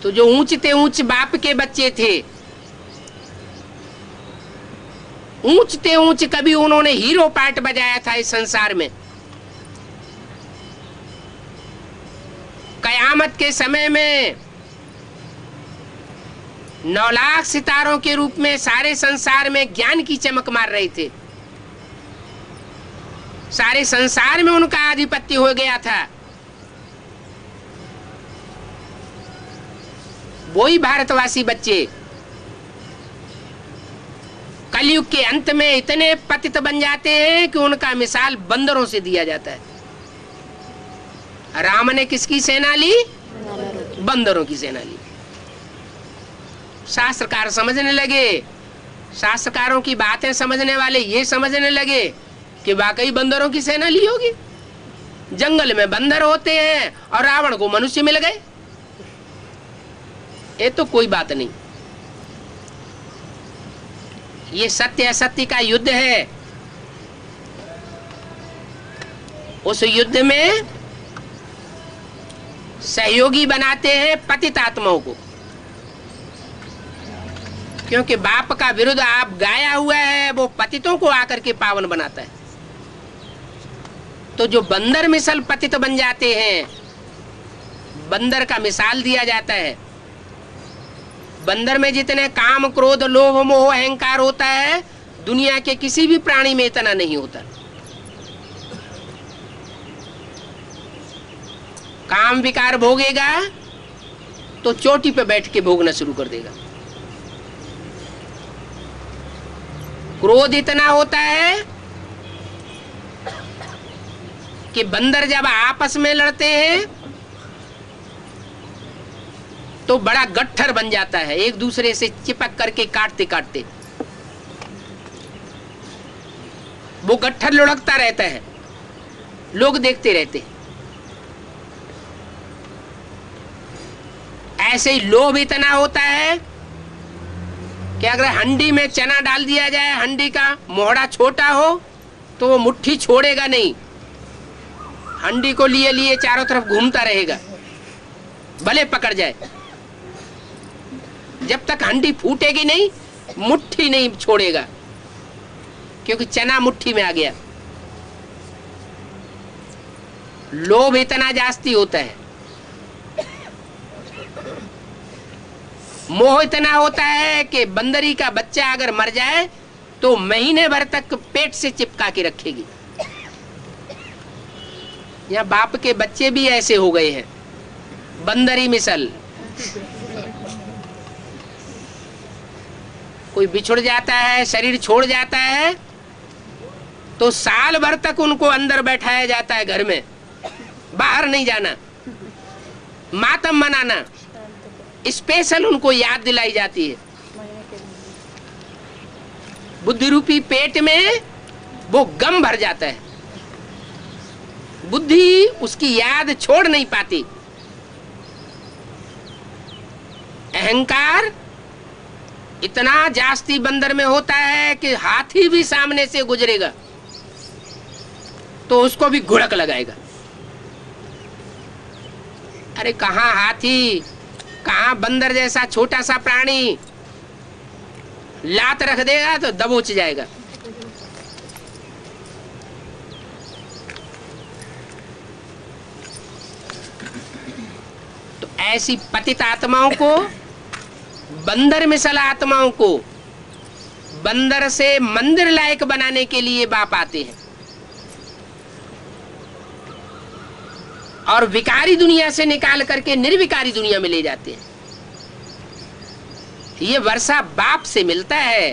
तो जो ऊंचते ऊंच बाप के बच्चे थे, ऊंचते ऊंच कभी उन्होंने हीरो पार्ट बजाया था इस संसार में। कयामत के समय में 9 लाख सितारों के रूप में सारे संसार में ज्ञान की चमक मार रहे थे। सारे संसार में उनका आधिपत्य हो गया था। वही भारतवासी बच्चे कलयुग के अंत में इतने पतित बन जाते हैं कि उनका मिसाल बंदरों से दिया जाता है। राम ने किसकी सेना ली? बंदरों की सेना ली। शास्त्रकार समझने लगे, शास्त्रकारों की बातें समझने वाले ये समझने लगे कि वाकई बंदरों की सेना ली होगी। जंगल में बंदर होते हैं और रावण को मनुष्य मिल गए, ये तो कोई बात नहीं। ये सत्य असत्य का युद्ध है। उस युद्ध में सहयोगी बनाते हैं पतित आत्माओं को, क्योंकि बाप का विरुद्ध आप गाया हुआ है, वो पतितों को आकर के पावन बनाता है। तो जो बंदर मिसल पतित बन जाते हैं, बंदर का मिसाल दिया जाता है। बंदर में जितने काम, क्रोध, लोभ, मोह, अहंकार होता है, दुनिया के किसी भी प्राणी में इतना नहीं होता। काम विकार भोगेगा तो चोटी पे बैठ के भोगना शुरू कर देगा। क्रोध इतना होता है कि बंदर जब आपस में लड़ते हैं तो बड़ा गट्ठर बन जाता है, एक दूसरे से चिपक करके काटते काटते वो गट्ठर लुढ़कता रहता है, लोग देखते रहते हैं। ऐसे ही लोभ इतना होता है कि अगर हंडी में चना डाल दिया जाए, हंडी का मोहड़ा छोटा हो तो वो मुट्ठी छोड़ेगा नहीं, हंडी को लिए लिए चारों तरफ घूमता रहेगा, भले पकड़ जाए। जब तक हंडी फूटेगी नहीं, मुट्ठी नहीं छोड़ेगा, क्योंकि चना मुट्ठी में आ गया। लोभ इतना जास्ती होता है, मोह इतना होता है कि बंदरी का बच्चा अगर मर जाए तो महीने भर तक पेट से चिपका के रखेगी। यहाँ बाप के बच्चे भी ऐसे हो गए हैं, बंदरी मिसल। कोई बिछुड़ जाता है, शरीर छोड़ जाता है, तो साल भर तक उनको अंदर बैठाया जाता है घर में, बाहर नहीं जाना, मातम मनाना, स्पेशल उनको याद दिलाई जाती है। बुद्धि रूपी पेट में वो गम भर जाता है, बुद्धि उसकी याद छोड़ नहीं पाती। अहंकार इतना जास्ती बंदर में होता है कि हाथी भी सामने से गुजरेगा तो उसको भी घुड़क लगाएगा। अरे कहाँ हाथी, कहाँ बंदर जैसा छोटा सा प्राणी, लात रख देगा तो दबोच जाएगा। तो ऐसी पतित आत्माओं को, बंदर मिसल आत्माओं को बंदर से मंदिर लायक बनाने के लिए बाप आते हैं और विकारी दुनिया से निकाल करके निर्विकारी दुनिया में ले जाते हैं। ये वर्षा बाप से मिलता है।